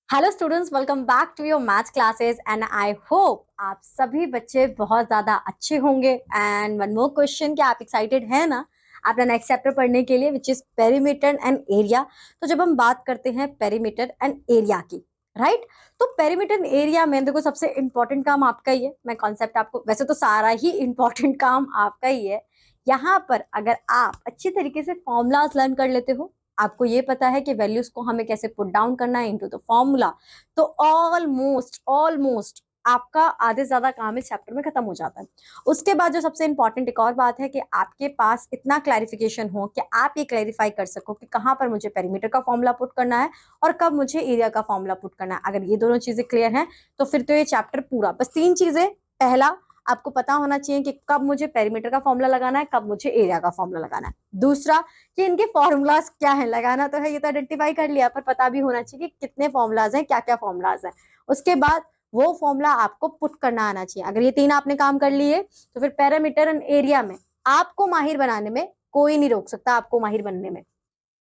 Hello students, welcome back to your maths classes and I hope आप सभी बच्चे बहुत ज़्यादा अच्छे होंगे। एंड वन मोर क्वेश्चन, क्या आप एक्साइटेड है ना अपना नेक्स्ट चैप्टर पढ़ने के लिए, which is perimeter and area. तो जब हम बात करते हैं पेरीमीटर एंड एरिया की, राइट, तो पेरीमीटर एंड एरिया में देखो सबसे इंपॉर्टेंट काम आपका ही है। मैं कॉन्सेप्ट आपको, वैसे तो सारा ही इंपॉर्टेंट काम आपका ही है। यहाँ पर अगर आप अच्छी तरीके से फॉर्मूलाज लर्न कर लेते हो, आपको ये पता है कि वैल्यूज को हमें कैसे पुट डाउन करना है इनटू द फॉर्मूला, तो ऑलमोस्ट ऑलमोस्ट आपका आधे से ज्यादा काम इस चैप्टर में खत्म हो जाता है। उसके बाद जो सबसे इंपॉर्टेंट एक और बात है कि आपके पास इतना क्लैरिफिकेशन हो कि आप ये क्लैरिफाई कर सको कि कहाँ पर मुझे पेरीमीटर का फॉर्मूला पुट करना है और कब मुझे एरिया का फॉर्मूला पुट करना है। अगर ये दोनों चीजें क्लियर हैं तो फिर तो ये चैप्टर पूरा, बस तीन चीजें। पहला, आपको पता होना चाहिए कि कब मुझे पेरीमीटर का फॉर्मूला लगाना है, कब मुझे एरिया का फॉर्मूला लगाना है। दूसरा, कि इनके फॉर्मूलाज क्या है, लगाना तो है, ये तो आइडेंटिफाई कर लिया, पर पता भी होना चाहिए कि कितने फॉर्मूलाज हैं, क्या क्या फॉर्मूलाज हैं। उसके बाद वो फॉर्मूला आपको पुट करना आना चाहिए। अगर ये तीन आपने काम कर लिए तो फिर पैरामीटर एंड एरिया में आपको माहिर बनाने में कोई नहीं रोक सकता, आपको माहिर बनने में।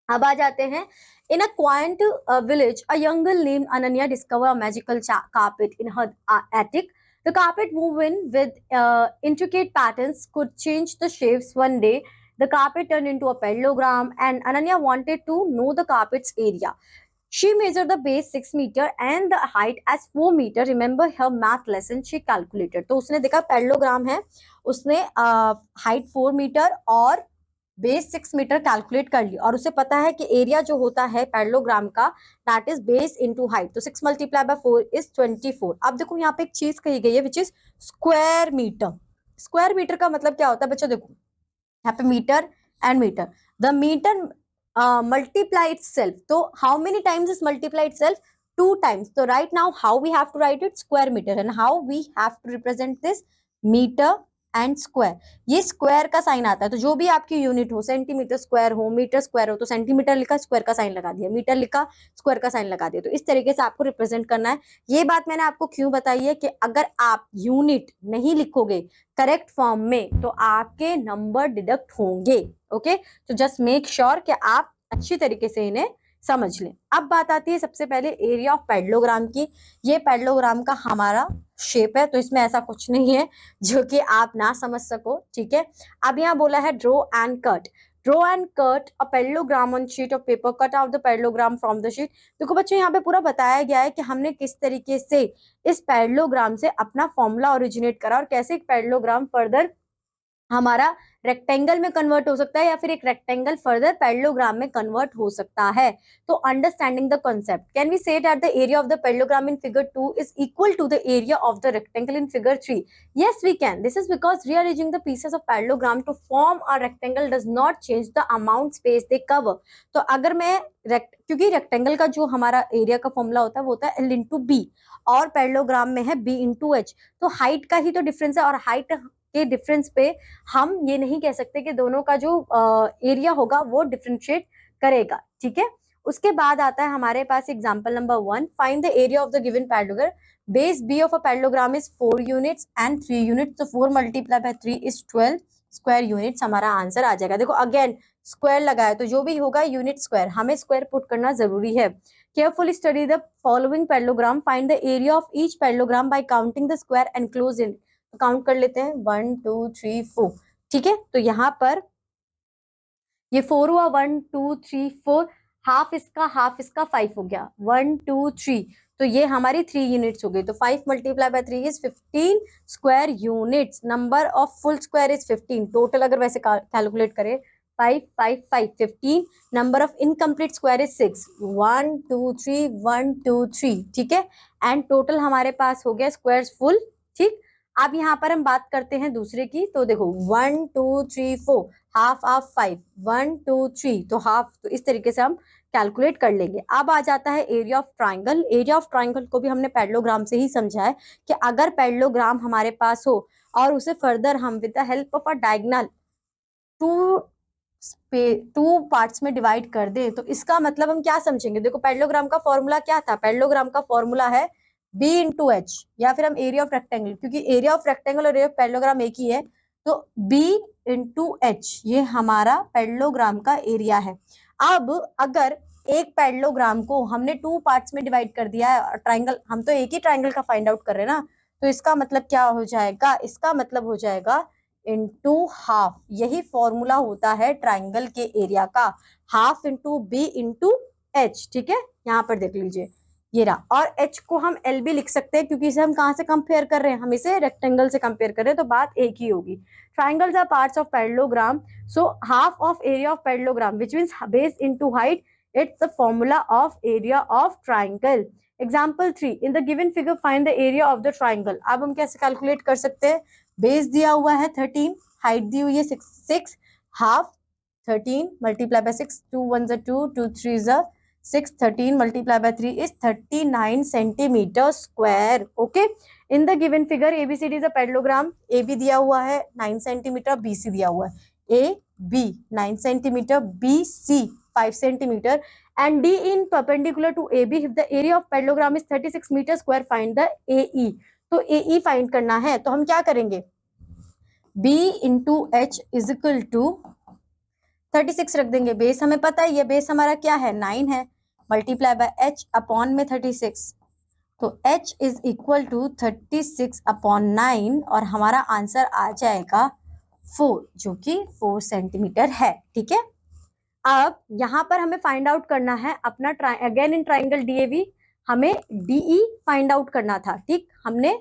अब आ जाते हैं, in a quaint village a young girl named Ananya discover a magical carpet in her attic. The carpet moved in with intricate patterns, could change the shapes. One day the carpet turned into a parallelogram and Ananya wanted to know the carpet's area. She measured the base 6 meter and the height as 4 meter. Remember her math lesson, she calculated. तो उसने देखा parallelogram है, उसने height 4 metre और base 6 metre calculate कर ली, और उसे पता है कि एरिया जो होता है पैरेललोग्राम का, that is base into height, तो 6 मल्टीप्लाई बाय 4 इज 24। अब देखो यहाँ पे एक चीज कही गई है which is square metre. Square metre का मतलब क्या होता है बच्चों, देखो यहाँ पे metre and metre, the metre multiply itself, तो how many times is multiply itself, two times. तो right now how we have to write it, square metre, and how we have to represent this, metre and square. ये square का sign आता है, तो जो भी आपकी यूनिट हो, सेंटीमीटर स्क्वायर हो, मीटर स्क्वायर हो, तो सेंटीमीटर लिखा स्क्वायर का साइन लगा दिया, मीटर लिखा स्क्वायर का साइन लगा दिया। तो इस तरीके से आपको रिप्रेजेंट करना है। ये बात मैंने आपको क्यों बताई है कि अगर आप यूनिट नहीं लिखोगे करेक्ट फॉर्म में तो आपके नंबर डिडक्ट होंगे। ओके, तो जस्ट मेक श्योर कि आप अच्छी तरीके से इन्हें समझ लें। अब बात आती है सबसे पहले एरिया ऑफ पैरेललोग्राम की। ये पैरेललोग्राम का हमारा शेप है, तो इसमें ऐसा कुछ नहीं है जो कि आप ना समझ सको, ठीक है। अब यहाँ बोला है draw and cut, draw and cut a parallelogram on sheet of paper, cut out the parallelogram from the sheet. देखो बच्चों, यहाँ पे पूरा बताया गया है कि हमने किस तरीके से इस पैरेललोग्राम से अपना फॉर्मूला ओरिजिनेट करा और कैसे एक पैरेललोग्राम फर्दर हमारा रेक्टेंगल में कन्वर्ट हो सकता है या फिर एक रेक्टेंगल फर्दर पैरेललोग्राम में कन्वर्ट हो सकता है। तो understanding the concept, can we say that the area of the parallelogram in figure 2 is equal to the area of the rectangle in figure 3? yes we can, this is because rearranging the pieces of parallelogram to form a rectangle does not change the amount space they cover. तो अगर मैं क्योंकि rectangle का जो हमारा area का formula होता है वो होता है L इंटू बी, और पैरेललोग्राम में है B इंटू एच, तो हाइट का ही तो डिफरेंस है, और हाइट के डिफरेंस पे हम ये नहीं कह सकते कि दोनों का जो एरिया होगा वो डिफरेंशिएट करेगा, ठीक है। उसके बाद आता है हमारे पास example number 1, find the area of the given parallelogram, base b of a parallelogram is 4 units and 3 units, तो 4 multiply by 3 is 12 square units, हमारा आंसर आ जाएगा। देखो अगेन स्क्वायर लगाया, तो जो भी होगा यूनिट स्क्वायर, हमें स्क्वायर पुट करना जरूरी है। Carefully study the following parallelogram, find the area of each parallelogram by counting the square enclosed in, count कर लेते हैं 1 2 3 4, ठीक है। तो यहाँ पर ये 4 हुआ, 1 2 3 4, हाफ इसका 5 हो गया, 1 2 3, तो ये हमारी 3 यूनिट्स हो गई। तो 5 multiply by 3 is 15 square units, number of full square is 15, total अगर वैसे कैलकुलेट करें 5 5 5 15, number of incomplete square is 6, 1 2 3 1 2 3, ठीक है। एंड टोटल हमारे पास हो गया स्क्वायर फुल, ठीक। अब यहाँ पर हम बात करते हैं दूसरे की, तो देखो 1 2 3 4, हाफ हाफ 5, 1 2 3, तो हाफ, तो इस तरीके से हम कैलकुलेट कर लेंगे। अब आ जाता है area of triangle. Area of triangle को भी हमने पैरेललोग्राम से ही समझा है कि अगर पैरेललोग्राम हमारे पास हो और उसे फर्दर हम with the help of a diagonal to two parts में डिवाइड कर दे, तो इसका मतलब हम क्या समझेंगे। देखो पैरेललोग्राम का फॉर्मूला क्या था, पैरेललोग्राम का फॉर्मूला है बी इंटू एच, या फिर हम एरिया ऑफ रेक्टेंगल, क्योंकि एरिया ऑफ रेक्टेंगल और एरिया ऑफ पैरेललोग्राम एक ही है, तो बी इंटू एच ये हमारा पैरेललोग्राम का एरिया है। अब अगर एक पैरेललोग्राम को हमने 2 पार्ट्स में डिवाइड कर दिया है, ट्राइंगल, हम तो एक ही ट्राइंगल का फाइंड आउट कर रहे हैं ना, तो इसका मतलब क्या हो जाएगा, इसका मतलब हो जाएगा इंटू हाफ। यही फॉर्मूला होता है ट्राइंगल के एरिया का, half into B into H. ठीक है, यहाँ पर देख लीजिए ये रहा, और एच को हम एल भी लिख सकते हैं क्योंकि इसे हम कहाँ से कंपेयर कर रहे हैं, हम इसे रेक्टेंगल से कंपेयर कर रहे हैं, तो बात एक ही होगी। Triangles are parts of parallelogram, so half of area of parallelogram which means base into height, it's the formula of area of triangle. Example 3, in the given figure find the area of the triangle. अब हम कैसे calculate कर सकते हैं, base दिया हुआ है 13, height दी हुई है 6, half 13 multiply by 6, 2 1 2, 2 3 6, 13 multiply by 3 is 39 centimetre square. Okay, in the given figure ABCD is a parallelogram, A B दिया हुआ है 9 सेंटीमीटर, बी सी दिया हुआ है, A B 9 centimetre, B C 5 centimetre, and D in perpendicular to AB. If the area of parallelogram is 36 meter square, find the AE. तो AE find करना है, तो हम क्या करेंगे, B into H is equal to 36 रख देंगे, base हमें पता है, ये बेस हमारा क्या है 9 है, मल्टीप्लाई बाय H अपॉन में 36, तो H is equal to 36 upon 9, और हमारा आंसर आ जाएगा 4, जो कि 4 सेंटीमीटर है। ठीक है, अब यहाँ पर हमें फाइंड आउट करना है अपना अगेन इन ट्राइंगल डीएवी, हमें डीई फाइंड आउट करना था। ठीक, हमने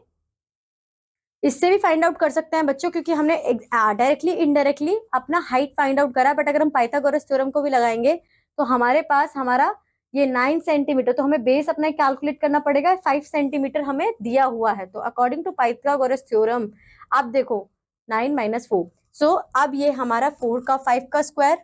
इससे भी फाइंड आउट कर सकते हैं बच्चों, क्योंकि हमने डायरेक्टली इनडायरेक्टली अपना हाइट फाइंड आउट करा, बट अगर हम पाइथागोरस थ्योरम को भी लगाएंगे तो हमारे पास हमारा ये 9 सेंटीमीटर, तो हमें बेस अपना कैलकुलेट करना पड़ेगा, 5 सेंटीमीटर हमें दिया हुआ है, तो अकॉर्डिंग टू पाइथागोरस थ्योरम आप देखो 9 - 4, सो अब ये हमारा 4 का 5 का स्क्वायर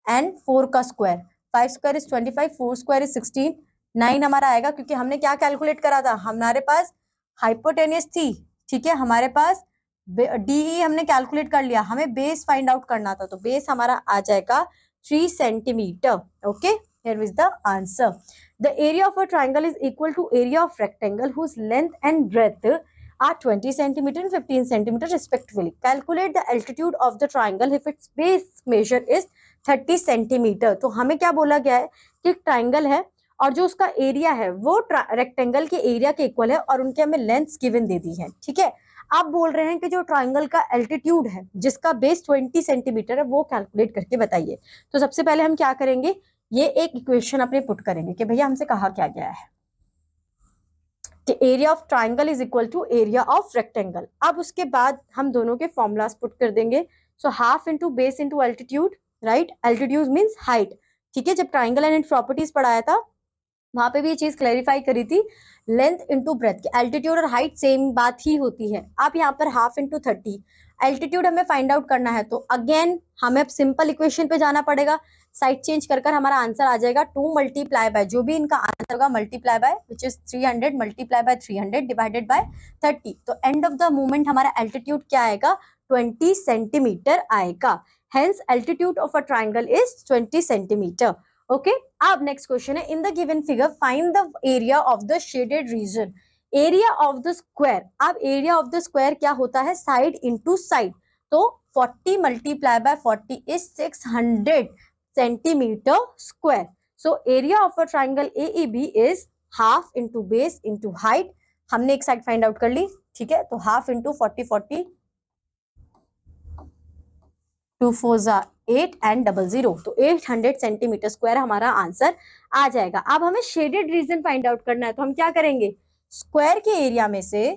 एंड 4 का square, 5 square is 25, 4 square is 16, 9 हमारा आएगा, क्योंकि हमने क्या कैलकुलेट करा था, हमारे पास हाइपोटेनियस थी। ठीक है, हमारे पास डीई हमने कैलकुलेट कर लिया, हमें बेस फाइंड आउट करना था, तो बेस हमारा आ जाएगा 3 centimetre. Okay, here is the answer. The area of a triangle is equal to area of rectangle whose length and breadth are 20 centimeter and 15 centimeter respectively. Calculate the altitude of the triangle if its base measure is 30 centimetre. तो हमें क्या बोला गया है कि triangle है और जो उसका एरिया है वो रेक्टेंगल के एरिया के इक्वल है, और उनके हमें लेंथ्स गिवन दे दी है। ठीक है, आप बोल रहे हैं कि जो ट्राइंगल का एल्टीट्यूड है जिसका बेस 20 सेंटीमीटर है वो कैलकुलेट करके बताइए। तो सबसे पहले हम क्या करेंगे, ये एक इक्वेशन अपने पुट करेंगे कि भैया हमसे कहा क्या गया है कि area of triangle is equal to area of rectangle. अब उसके बाद हम दोनों के फॉर्मूलाज पुट कर देंगे, so half into base into altitude, right, altitude means height. ठीक है, जब ट्राइंगल एंड इट्स प्रॉपर्टीज पढ़ाया था वहां पे भी ये चीज क्लैरिफाई करी थी, लेंथ इंटू ब्रेथ की एल्टीट्यूड और हाइट सेम बात ही होती है। आप यहाँ पर हाफ इंटू 30, एल्टीट्यूड हमें फाइंड आउट करना है, तो अगेन हमें अब सिंपल इक्वेशन पे जाना पड़ेगा, साइड चेंज कर हमारा आंसर आ जाएगा 2 मल्टीप्लाई बाय, जो भी इनका आंसर होगा multiply by which is 300 multiply by 300 divided by 30, तो एंड ऑफ द मोमेंट हमारा एल्टीट्यूड क्या आएगा 20 सेंटीमीटर आएगा। Hence altitude of a triangle is 20 centimetre. Okay, अब नेक्स्ट क्वेश्चन है, इन the given figure find the area of the shaded region, area of the square. अब area of the square क्या होता है, साइड इंटू साइड, तो 40 multiply by 40 is 600 centimetre square. So area of a triangle AEB is half into base into height, हमने एक side find out कर ली। ठीक है, तो हाफ इंटू 40 40 2 4 8 एंड 00, तो 800 सेंटीमीटर स्क्वायर हमारा आंसर आ जाएगा। अब हमें शेडेड रीजन फाइंड आउट करना है, तो हम क्या करेंगे, स्क्वायर के एरिया में से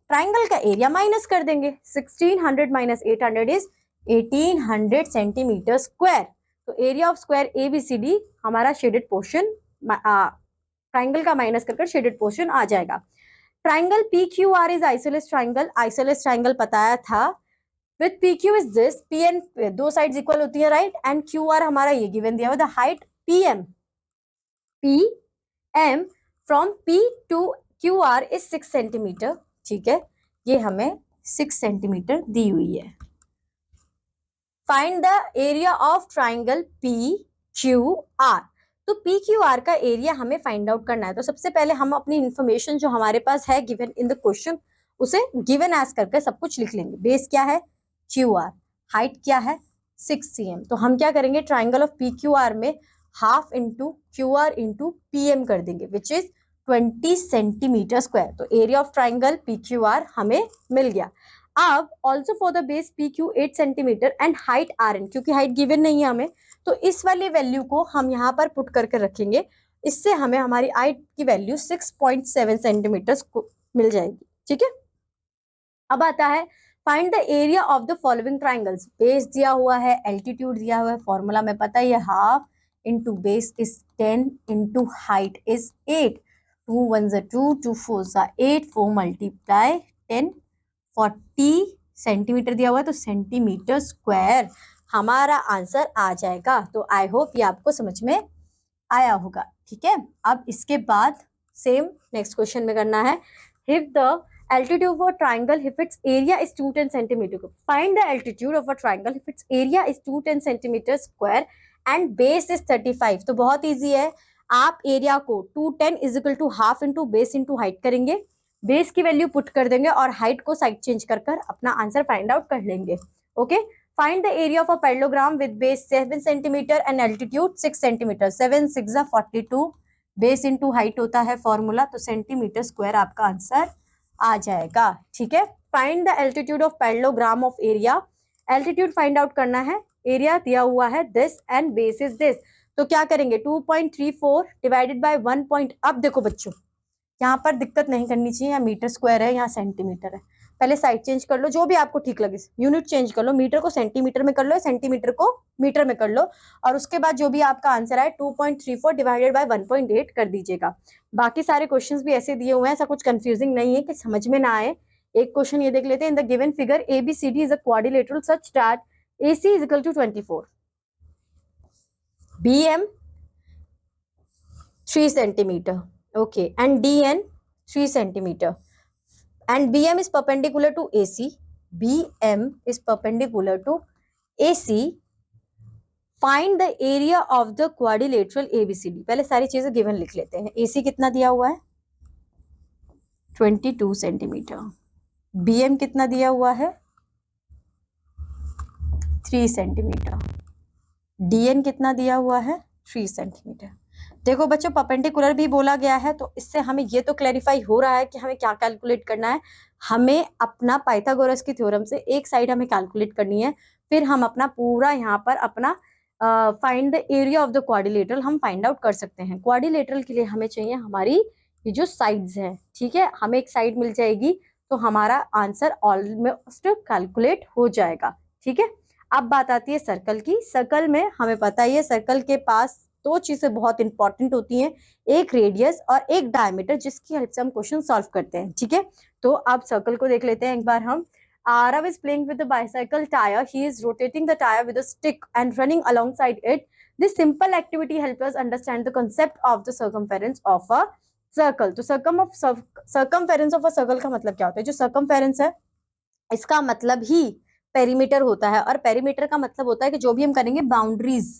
ट्राइंगल का एरिया माइनस कर देंगे, 1600 माइनस 800 इज 1800 सेंटीमीटर स्क्वायर। तो एरिया ऑफ स्क्वायर ABCD हमारा शेडेड पोर्शन, ट्राइंगल का माइनस कर शेडेड पोर्शन आ जाएगा। Triangle PQR is isosceles triangle, isosceles triangle बताया था, with PQ is this, PN दो साइड्स इक्वल होती है, राइट, एंड QR हमारा ये गिवन दिया हुआ, the height PM from P to QR is 6 centimetre. ठीक है, ये हमें 6 सेंटीमीटर दी हुई है। Find the area of triangle PQR, तो PQR का एरिया हमें फाइंड आउट करना है। तो सबसे पहले हम अपनी इंफॉर्मेशन जो हमारे पास है गिवन इन द क्वेश्चन, उसे गिवन एज करके सब कुछ लिख लेंगे। बेस क्या है QR, हाइट क्या है 6 cm, तो हम क्या करेंगे ट्राइंगल ऑफ PQR में half into QR into PM कर देंगे विच इज 20 सेंटीमीटर स्क्वायर। तो एरिया ऑफ ट्राइंगल PQR हमें मिल गया। अब also for the base PQ 8 centimetre and height RN, क्योंकि हाइट गिवन नहीं है हमें, तो इस वाली वैल्यू को हम यहाँ पर पुट करके रखेंगे। इससे हमें हमारी हाइट की वैल्यू 6.7 सेंटीमीटर मिल जाएगी। ठीक है, अब आता है find the area of the following triangles. Base दिया हुआ है, एल्टीट्यूड दिया हुआ है, फॉर्मूला में पता ही है, half into base is 10 into height is 8, 2 1 2, 2 4 8, 4 multiply 10, 40 centimetre दिया हुआ है, तो सेंटीमीटर स्क्वायर हमारा आंसर आ जाएगा। तो आई होप ये आपको समझ में आया होगा। ठीक है, अब इसके बाद सेम नेक्स्ट क्वेश्चन में करना है। If the altitude of a triangle if its area is 210 centimeter, find the altitude of a triangle if its area is 210 centimeter square and base is 35। तो बहुत इजी है, आप एरिया को 210 is equal to half into base into height करेंगे, base की value put कर देंगे और हाइट को साइड चेंज कर अपना आंसर फाइंड आउट कर लेंगे। Okay, find the area of a parallelogram with base 7 centimetre and altitude 6 centimetre. 7 6 42, base into height होता है फॉर्मूला, तो सेंटीमीटर स्क्वायर आपका आंसर आ जाएगा। ठीक है, find the altitude of parallelogram of area. Altitude find out करना है, एरिया दिया हुआ है this and base is this, तो क्या करेंगे 2.34 डिवाइडेड बाय 1 अब देखो बच्चों, यहाँ पर दिक्कत नहीं करनी चाहिए, यहाँ मीटर स्क्वायर है, यहाँ सेंटीमीटर है, पहले साइड चेंज कर लो, जो भी आपको ठीक लगे, यूनिट चेंज कर लो, मीटर को सेंटीमीटर में कर लो, सेंटीमीटर को मीटर में कर लो, और उसके बाद जो भी आपका आंसर आए 2.34 डिवाइडेड बाय 1.8 कर दीजिएगा। बाकी सारे क्वेश्चंस भी ऐसे दिए हुए हैं, ऐसा कुछ कंफ्यूजिंग नहीं है कि समझ में ना आए। एक क्वेश्चन ये देख लेते हैं, in the given figure ABCD is a quadrilateral such that AC is equal to 24, BM 3 centimeter, okay, and DN 3 centimeter, and BM is perpendicular to AC, BM is perpendicular to AC, find the area of the quadrilateral ABCD। पहले सारी चीजें given लिख लेते हैं। AC कितना दिया हुआ है 22 सेंटीमीटर, BM कितना दिया हुआ है 3 सेंटीमीटर, DN कितना दिया हुआ है 3 सेंटीमीटर। देखो बच्चों, परपेंडिकुलर भी बोला गया है, तो इससे हमें ये तो क्लैरिफाई हो रहा है कि हमें क्या कैलकुलेट करना है। हमें अपना पाइथागोरस की थ्योरम से एक साइड हमें कैलकुलेट करनी है, फिर हम अपना पूरा यहाँ पर अपना find the area of the quadrilateral हम फाइंड आउट कर सकते हैं। क्वाड्रिलेटरल के लिए हमें चाहिए हमारी ये जो साइड्स हैं, ठीक है, हमें एक साइड मिल जाएगी तो हमारा आंसर ऑलमोस्ट कैलकुलेट हो जाएगा। ठीक है, अब बात आती है सर्कल की। सर्कल में हमें पता ही है, सर्कल के पास दो चीजें बहुत इंपॉर्टेंट होती हैं, एक रेडियस और एक डायमीटर, जिसकी हेल्प से हम क्वेश्चन सॉल्व करते हैं। ठीक है, तो अब सर्कल को देख लेते हैं एक बार हम। Arav is playing with the bicycle tire. He is rotating the tire with a stick and running alongside it. This simple activity helps us understand the concept of the circumference of a circle. तो circumference of a circle का मतलब क्या होता है? जो circumference है, इसका मतलब ही पेरीमीटर होता है, और पेरीमीटर का मतलब होता है कि जो भी हम करेंगे बाउंड्रीज,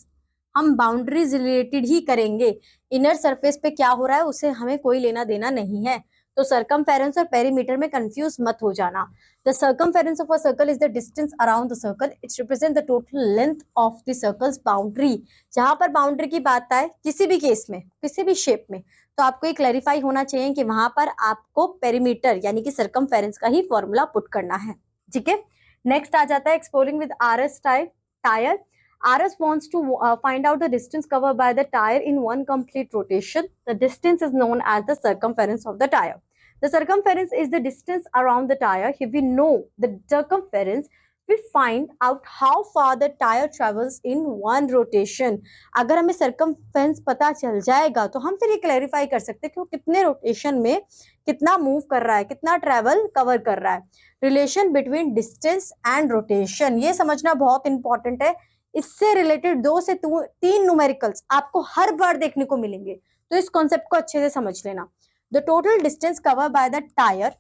हम बाउंड्रीज रिलेटेड ही करेंगे। इनर सरफेस पे क्या हो रहा है उसे हमें कोई लेना देना नहीं है। तो सर्कमफेरेंस और पेरीमीटर में कंफ्यूज मत हो जाना। The circumference of a circle is the distance around the circle, it represent the total length of the circles boundary. जहां पर बाउंड्री की बात आए किसी भी केस में, किसी भी शेप में, तो आपको ये क्लैरिफाई होना चाहिए कि वहां पर आपको पेरीमीटर यानी कि सर्कमफेरेंस का ही फॉर्मूला पुट करना है। ठीक है, नेक्स्ट आ जाता है exploring with RS tyre. RS wants to find out the distance covered by the tire in one complete rotation. The distance is known as the circumference of the tire. The circumference is the distance around the tire. If we know the circumference, we find out how far the tire travels in one rotation. अगर हमें circumference पता चल जाएगा तो हम फिर ये clarify कर सकते हैं कि वो कितने rotation में कितना मूव कर रहा है, कितना ट्रेवल कवर कर रहा है। Relation between distance and rotation, ये समझना बहुत इंपॉर्टेंट है। इससे रिलेटेड 2 से 3 न्यूमेरिकल्स आपको हर बार देखने को मिलेंगे, तो इस कॉन्सेप्ट को अच्छे से समझ लेना। The total distance cover by the tyre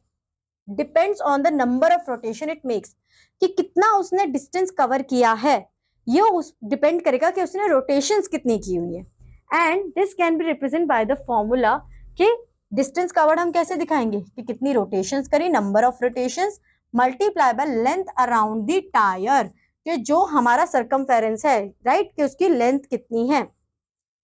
depends on the number of rotation it makes, कि कितना उसने डिस्टेंस कवर किया है ये उस डिपेंड करेगा कि उसने रोटेशंस कितनी की हुई है। And this can be represent by the formula कि डिस्टेंस कवर्ड हम कैसे दिखाएंगे कि कितनी रोटेशंस करी, number of rotations multiply by length around the tyre, कि जो हमारा सर्कमफेरेंस है, राइट, कि उसकी लेंथ कितनी है।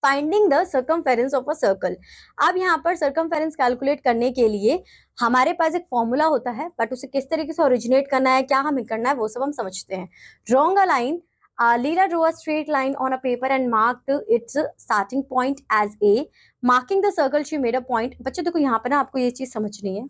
Finding the circumference of a circle. अब यहाँ पर सर्कमफेरेंस कैलकुलेट करने के लिए हमारे पास एक फॉर्मूला होता है, बट उसे किस तरीके से ओरिजिनेट करना है, क्या हमें करना है, वो सब हम समझते हैं। Drawing a line, Leela drew a straight line on a paper and marked its starting point as A. Marking the circle, she made a point. बच्चों देखो यहाँ पर ना आपको ये चीज समझनी है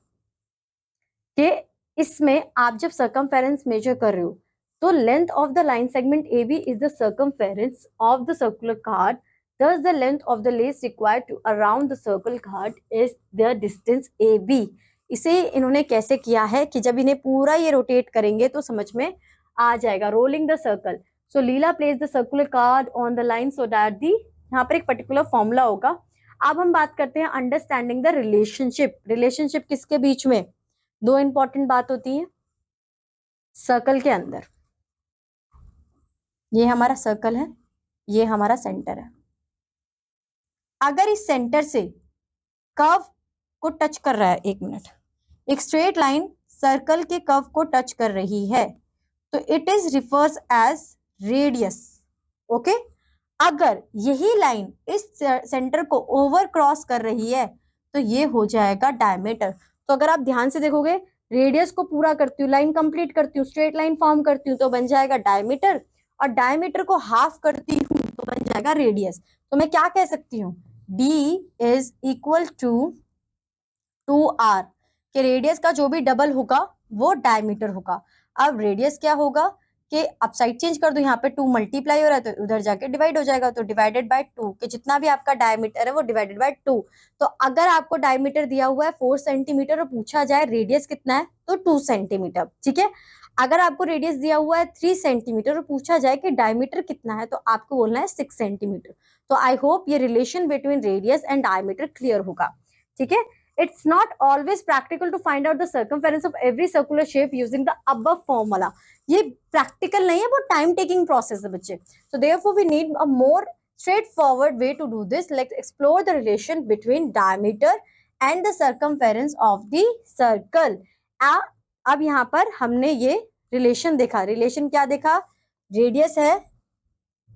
कि इसमें आप जब सर्कमफेरेंस मेजर कर रहे हो तो length of the line segment A B is the circumference of the circular card, thus the length of the lace required to around the circle card is the distance AB। इसे इन्होंने कैसे किया है कि जब इन्हें पूरा ये रोटेट करेंगे तो समझ में आ जाएगा। Rolling the circle, so Leela place the circular card on the line so that the, यहाँ पर एक पर्टिकुलर फॉर्मूला होगा। अब हम बात करते हैं अंडरस्टैंडिंग द रिलेशनशिप। रिलेशनशिप किसके बीच में? दो इंपॉर्टेंट बात होती है सर्कल के अंदर। ये हमारा सर्कल है, ये हमारा सेंटर है। अगर इस सेंटर से कर्व को टच कर रहा है, एक मिनट, एक स्ट्रेट लाइन सर्कल के कर्व को टच कर रही है तो it is refers as radius. Okay, अगर यही लाइन इस सेंटर को ओवर क्रॉस कर रही है तो ये हो जाएगा डायमीटर। तो अगर आप ध्यान से देखोगे, रेडियस को पूरा करती हूँ, लाइन कंप्लीट करती हूँ, स्ट्रेट लाइन फॉर्म करती हूँ तो बन जाएगा डायमीटर, और डायमीटर को हाफ करती हूँ तो बन जाएगा रेडियस। तो मैं क्या कह सकती हूँ, D is equal to 2R, कि रेडियस का जो भी डबल होगा वो डायमीटर होगा। अब रेडियस क्या होगा कि अब साइड चेंज कर दो, यहाँ पे 2 मल्टीप्लाई हो रहा है तो उधर जाके डिवाइड हो जाएगा, तो डिवाइडेड बाय 2, कि जितना भी आपका डायमीटर है वो डिवाइडेड बाय 2। तो अगर आपको डायमीटर दिया हुआ है 4 सेंटीमीटर और पूछा जाए रेडियस कितना है तो 2 सेंटीमीटर, ठीक है। अगर आपको रेडियस दिया हुआ है 3 सेंटीमीटर और पूछा जाए कि डायमीटर कितना है तो आपको बोलना है 6 सेंटीमीटर। तो आई होप ये relation between radius and diameter clear होगा, ठीक है। It's not always practical to find out the circumference of every circular shape using the above formula. ये practical नहीं है, वो time taking process है बच्चे। So therefore we need a more straightforward way to do this. Let's explore the relation between diameter and the circumference of the circle. अब यहाँ पर हमने ये रिलेशन देखा। रिलेशन क्या देखा? रेडियस है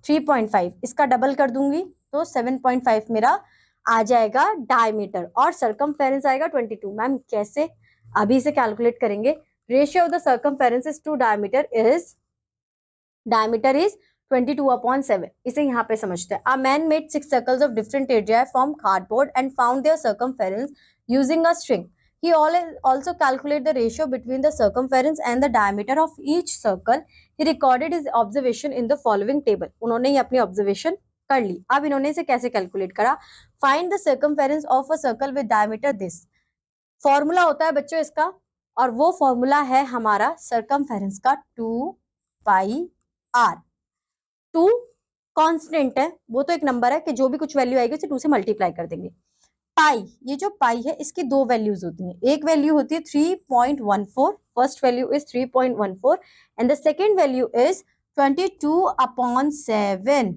3.5, इसका डबल कर दूंगी तो 7.5 मेरा आ जाएगा डायमीटर, और सर्कमफेरेंस आएगा 22। मैम कैसे? अभी इसे कैलकुलेट करेंगे। Ratio of the circumference to diameter is 22/7। इसे यहाँ पे समझते हैं। A man made 6 circles of different area from cardboard and found their circumference using a string. He also calculated the ratio between the circumference and the diameter of each circle. He recorded his observation in the following table. उन्होंने ही अपनी observation कर ली। अब इन्होंने इसे कैसे calculate करा? Find the circumference of a circle with diameter this. Formula होता है बच्चों इसका, और वो फॉर्मूला है हमारा सर्कमफेरेंस का 2πr। 2 कांस्टेंट है, वो तो एक नंबर है कि जो भी कुछ वैल्यू आएगी उसे 2 से मल्टीप्लाई कर देंगे। पाई, ये जो पाई है इसकी दो वैल्यूज होती हैं। एक वैल्यू होती है 3.14, first value is 3.14 and the second value is 22/7।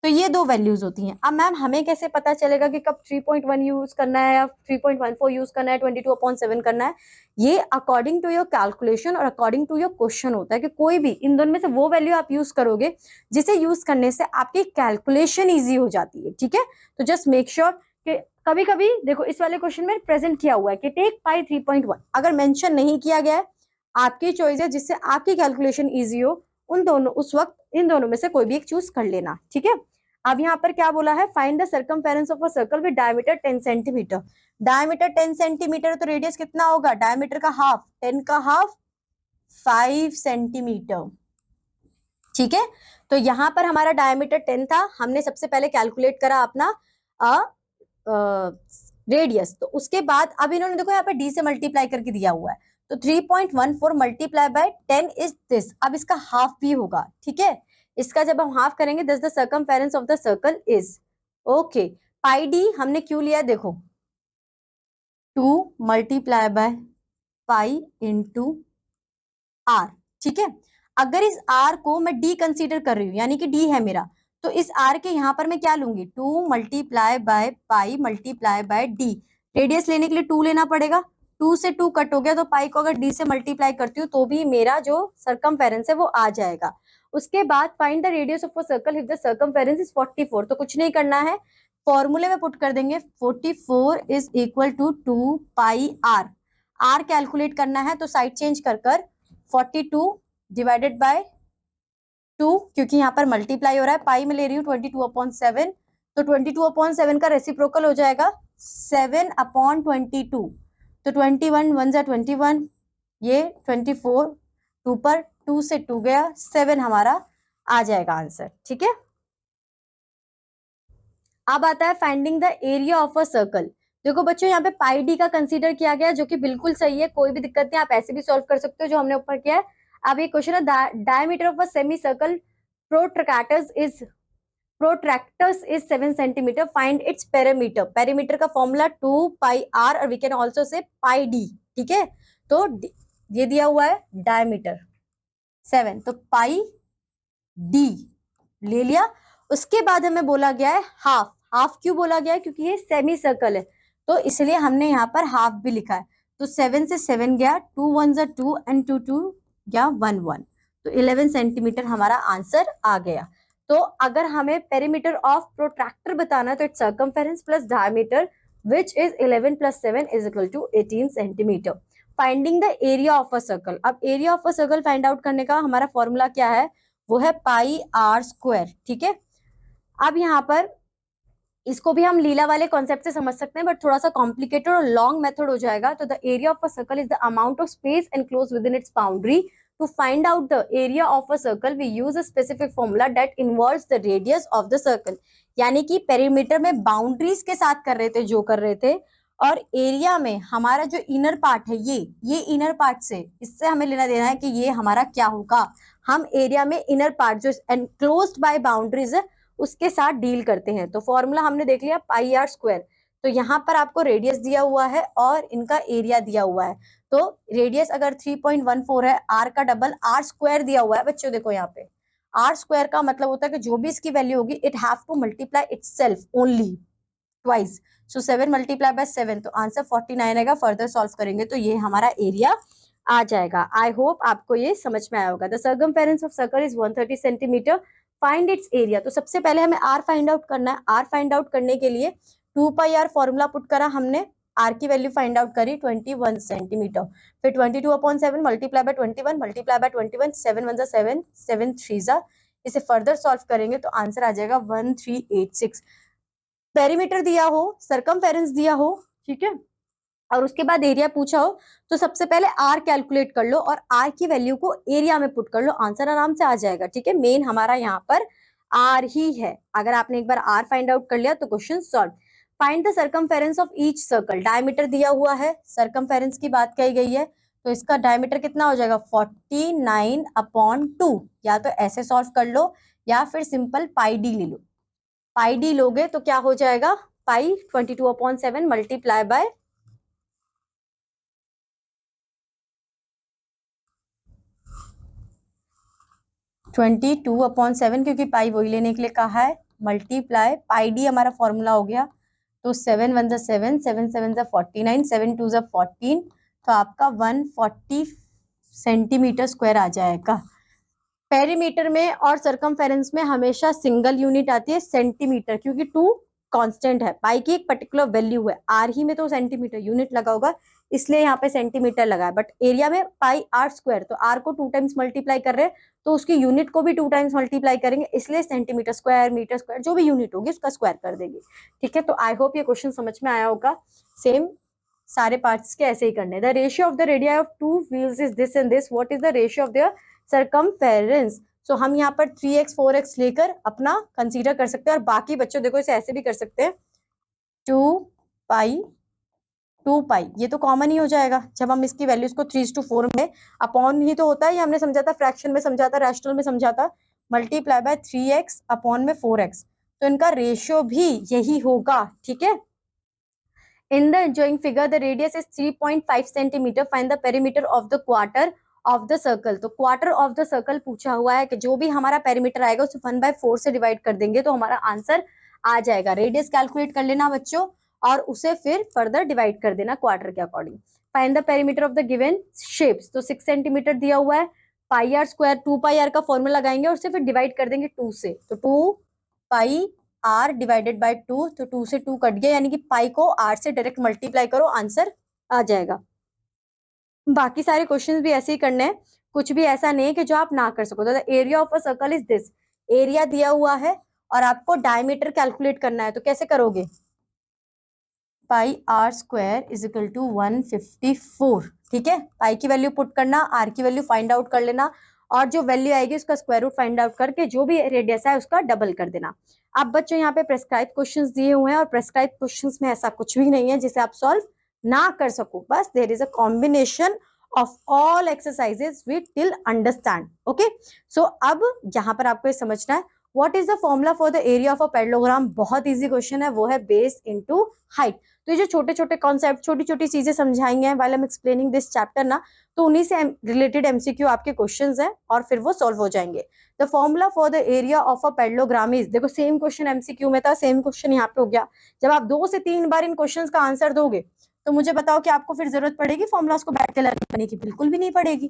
तो ये दो वैल्यूज होती हैं। अब मैम हमें कैसे पता चलेगा कि कब 3.1 यूज करना है या 3.14 यूज करना है, 22/7 करना है? ये अकॉर्डिंग टू योर कैलकुलेशन और अकॉर्डिंग टू योर क्वेश्चन होता है कि कोई भी इन दोनों में से वो वैल्यू आप यूज करोगे जिसे यूज करने से आपकी कैलकुलेशन ईजी हो जाती है, ठीक है। तो जस्ट मेक श्योर कि कभी कभी देखो इस वाले क्वेश्चन में प्रेजेंट किया हुआ है कि टेक पाई 3.1, अगर मेंशन नहीं किया गया है आपकी चॉइस है, जिससे आपकी कैलकुलेशन ईजी हो, उन दोनों उस वक्त इन दोनों में से कोई भी एक चूज कर लेना, ठीक है। अब यहाँ पर क्या बोला है? Find the circumference of a circle with diameter 10 centimetre. Diameter 10 centimetre तो रेडियस कितना होगा? डायमीटर का हाफ, 10 का हाफ 5 सेंटीमीटर, ठीक है। तो यहाँ पर हमारा डायमीटर 10 था, हमने सबसे पहले कैलकुलेट करा अपना रेडियस। तो उसके बाद अब इन्होंने देखो यहाँ पे डी से मल्टीप्लाई करके दिया हुआ है, तो 3.14 मल्टीप्लाई बाय 10 इज दिस। अब इसका हाफ भी होगा, ठीक है। इसका जब हम हाफ करेंगे this the circumference of the circle is, okay. Pi D हमने क्यों लिया? देखो 2 multiply by pi into R, ठीक है। अगर इस आर को मैं डी कंसीडर कर रही हूँ, यानी कि डी है मेरा, तो इस आर के यहाँ पर मैं क्या लूंगी? 2 multiply by pi multiply by D. Radius लेने के लिए 2 लेना पड़ेगा, 2 से 2 कट हो गया, तो पाई को अगर डी से मल्टीप्लाई करती हूँ तो भी मेरा जो सर्कमफेरेंस है वो आ जाएगा। उसके बाद find the radius of a circle if the circumference is 44। तो कुछ नहीं करना है, फॉर्मूले में पुट कर देंगे 44 is equal to 2 pi R. R calculate करना है तो साइड चेंज कर 42 डिवाइडेड बाय 2, क्योंकि यहाँ पर मल्टीप्लाई हो रहा है, पाई में ले रही हूँ 22/7, तो 22/7 का रेसिप्रोकल हो जाएगा 7/22, तो 21 1 जा 21, ये 24, 2 पर 2 से 2 गया, 7 हमारा आ जाएगा आंसर। ठीक है, अब आता है finding the area of a circle. देखो बच्चों यहाँ पे पाई डी का कंसीडर किया गया, जो कि बिल्कुल सही है, कोई भी दिक्कत नहीं, आप ऐसे भी सॉल्व कर सकते हो जो हमने ऊपर किया है। अब ये क्वेश्चन है, diameter of a semi circle protractors is 7 centimetre, find its perimeter. Perimeter का फॉर्मूला 2 पाई आर और we can also say pi D. ठीक है, तो ये दिया हुआ है डायमीटर 7, तो पाई डी ले लिया। उसके बाद हमें बोला गया है हाफ। हाफ क्यों बोला गया है? क्योंकि ये सेमी सर्कल है, तो इसलिए हमने यहाँ पर हाफ भी लिखा है। तो 7 से 7 गया, 2 1 जा 2 एंड 2 2 गया 1 1, तो 11 सेंटीमीटर हमारा आंसर आ गया। तो अगर हमें पेरीमीटर ऑफ प्रोट्रैक्टर बताना है तो its circumference plus diameter which is 11 plus 7 is equal to 18 centimetre. Finding the area of a circle. अब area of a circle find out करने का हमारा फॉर्मूला क्या है? वो है पाई आर स्क्वायर। ठीक है, अब यहाँ पर इसको भी हम लीला वाले कॉन्सेप्ट से समझ सकते हैं, बट थोड़ा सा कॉम्प्लिकेटेड और लॉन्ग मेथड हो जाएगा। तो the area of a circle is the amount of space enclosed with in its boundary. To find out the area of a circle we use a specific formula that involves the radius of the circle. यानी कि perimeter में boundaries के साथ कर रहे थे जो कर रहे थे, और एरिया में हमारा जो इनर पार्ट है, ये इनर पार्ट से, इससे हमें लेना देना है कि ये हमारा क्या होगा। हम एरिया में इनर पार्ट जो एनक्लोज्ड बाय बाउंड्रीज है उसके साथ डील करते हैं। तो फॉर्मूला हमने देख लिया पाई आर स्क्वायर। तो यहाँ पर आपको रेडियस दिया हुआ है और इनका एरिया दिया हुआ है। तो रेडियस अगर 3.14 है, आर का डबल आर स्क्वायर दिया हुआ है बच्चों। देखो यहाँ पे आर स्क्वायर का मतलब होता है कि जो भी इसकी वैल्यू होगी it have to multiply itself only twice. So 7 multiply by 7, तो आंसर 49 आएगा। फर्दर सॉल्व करेंगे तो ये हमारा एरिया आ जाएगा। आई होप आपको ये समझ में आया होगा। The circumference of circle is 130 centimetre, find it's area. तो सबसे पहले हमें आर फाइंड आउट करना है। आर फाइंड आउट करने के लिए 2 पाई आर फॉर्मूला पुट करा हमने, आर की वैल्यू फाइंड आउट करी 21 सेंटीमीटर, फिर 22/7 मल्टीप्लाई बाय 21 मल्टीप्लाई बाय 21, 7 1 7 7 3 इसे फर्दर सॉल्व करेंगे तो आंसर आ जाएगा 1386। पेरीमीटर दिया हो, सरकमफेरेंस दिया हो, ठीक है, और उसके बाद एरिया पूछा हो, तो सबसे पहले आर कैलकुलेट कर लो और आर की वैल्यू को एरिया में पुट कर लो, आंसर आराम से आ जाएगा। ठीक है, मेन हमारा यहाँ पर आर ही है। अगर आपने एक बार आर फाइंड आउट कर लिया तो question solve. Find the circumference of each circle. Diameter दिया हुआ है, सर्कमफेरेंस की बात कही गई है, तो इसका डायमीटर कितना हो जाएगा 49/2। या तो ऐसे सॉल्व कर लो या फिर सिंपल पाई डी ले लो। पाई डी लोगे तो क्या हो जाएगा, पाई 22/7 मल्टीप्लाई बाय 22/7, क्योंकि पाई वही लेने के लिए कहा है, मल्टीप्लाई पाई डी हमारा फॉर्मूला हो गया। तो 7 1 7 7 7 49, 7 2 14, तो आपका 140 सेंटीमीटर स्क्वायर आ जाएगा। पेरीमीटर में और सर्कमफेरेंस में हमेशा सिंगल यूनिट आती है सेंटीमीटर, क्योंकि 2 कांस्टेंट है, पाई की एक पर्टिकुलर वैल्यू है। आर ही में तो सेंटीमीटर यूनिट लगा होगा, इसलिए यहाँ पे सेंटीमीटर लगा है, बट एरिया में पाई आर स्क्वायर, तो आर को 2 टाइम्स मल्टीप्लाई कर रहे हैं तो उसकी यूनिट को भी 2 टाइम्स मल्टीप्लाई करेंगे, इसलिए सेंटीमीटर स्क्वायर, मीटर स्क्वायर, जो भी यूनिट होगी उसका स्क्वायर कर देंगे। ठीक है, तो आई होप ये क्वेश्चन समझ में आया होगा। सेम सारे पार्ट्स के ऐसे ही करने। The ratio of the radii of 2 wheels is this and this, what is the ratio of the circumference. So हम यहाँ पर 3x 4x लेकर अपना कंसीडर कर सकते हैं, और बाकी बच्चों देखो इसे ऐसे भी कर सकते हैं 2 पाई, ये तो कॉमन ही हो जाएगा। जब हम इसकी वैल्यूज को 3:4 में, अपॉन ही तो होता है, ये हमने समझा था, फ्रैक्शन में समझा था, रैशनल में समझा था, मल्टीप्लाई बाय 3x अपॉन में 4x, तो इनका रेशियो भी यही होगा। ठीक है, in the ensuing figure the radius is 3.5 centimeter, find the perimeter of the quarter of the circle। तो quarter of the circle पूछा हुआ है कि जो भी हमारा पेरीमीटर आएगा उसे 1/4 से डिवाइड कर देंगे तो हमारा आंसर आ जाएगा। रेडियस कैलकुलेट कर लेना बच्चों और उसे फिर फर्दर डिवाइड कर देना क्वार्टर के according. Find the perimeter of the given shapes. तो 6 सेंटीमीटर दिया हुआ है, पाई आर स्क्वायर 2 पाई आर का फॉर्मूला लगाएंगे और उसे फिर डिवाइड कर देंगे 2 से, तो 2 पाई आर डिवाइडेड बाय 2, तो 2 से 2 कट गया, यानी कि पाई को आर से डायरेक्ट मल्टीप्लाई करो, आंसर आ जाएगा। बाकी सारे क्वेश्चंस भी ऐसे ही करने हैं, कुछ भी ऐसा नहीं है कि जो आप ना कर सको। तो area of a circle is this, area दिया हुआ है और आपको डायमीटर कैलकुलेट करना है, तो कैसे करोगे? Pi r square is equal to 154, ठीक है। पाई की वैल्यू पुट करना, आर की वैल्यू फाइंड आउट कर लेना, और जो वैल्यू आएगी उसका स्क्वायर रूट फाइंड आउट करके जो भी रेडियस है उसका डबल कर देना। अब बच्चों यहाँ पे प्रेस्क्राइब क्वेश्चंस दिए हुए हैं, और प्रेस्क्राइब क्वेश्चंस में ऐसा कुछ भी नहीं है जिसे आप सॉल्व ना कर सको, बस there is a combination of all exercises we till understand, okay. So अब यहाँ पर आपको ये समझना है what is the formula for the area of a parallelogram. बहुत इजी क्वेश्चन है, वो है बेस इनटू हाइट। तो ये जो छोटे छोटे कॉन्सेप्ट, छोटी छोटी चीजें समझाएंगे while I am explaining this chapter ना, तो उन्हीं से रिलेटेड एमसीक्यू आपके क्वेश्चंस हैं और फिर वो सॉल्व हो जाएंगे। The formula for the area of a parallelogram is, देखो सेम क्वेश्चन एमसीक्यू में था, सेम क्वेश्चन यहाँ पे हो गया। जब आप 2 से 3 बार इन क्वेश्चंस का आंसर दोगे तो मुझे बताओ कि आपको फिर जरूरत पड़ेगी फॉर्मूलाज को बैठ के लर्न करने की? बिल्कुल भी नहीं पड़ेगी।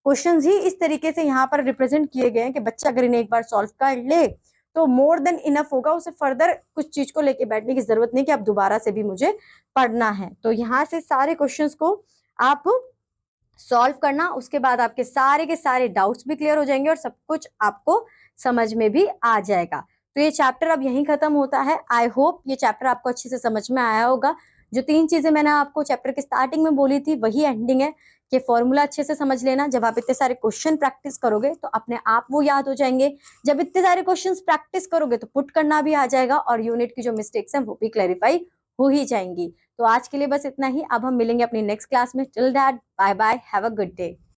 क्वेश्चंस ही इस तरीके से यहाँ पर रिप्रेजेंट किए गए हैं कि बच्चा अगर इन्हें एक बार सॉल्व कर ले तो मोर देन इनफ होगा, उसे फर्दर कुछ चीज को लेके बैठने की जरूरत नहीं कि आप दोबारा से भी मुझे पढ़ना है। तो यहाँ से सारे क्वेश्चंस को आप सॉल्व करना, उसके बाद आपके सारे के सारे डाउट्स भी क्लियर हो जाएंगे और सब कुछ आपको समझ में भी आ जाएगा। तो ये चैप्टर अब यहीं खत्म होता है। आई होप ये चैप्टर आपको अच्छे से समझ में आया होगा। जो 3 चीजें मैंने आपको चैप्टर के स्टार्टिंग में बोली थी वही एंडिंग है कि फॉर्मूला अच्छे से समझ लेना। जब आप इतने सारे क्वेश्चन प्रैक्टिस करोगे तो अपने आप वो याद हो जाएंगे। जब इतने सारे क्वेश्चन प्रैक्टिस करोगे तो पुट करना भी आ जाएगा और यूनिट की जो मिस्टेक्स हैं वो भी क्लैरिफाई हो ही जाएंगी। तो आज के लिए बस इतना ही। अब हम मिलेंगे अपनी नेक्स्ट क्लास में। Till that, bye bye, have a good day.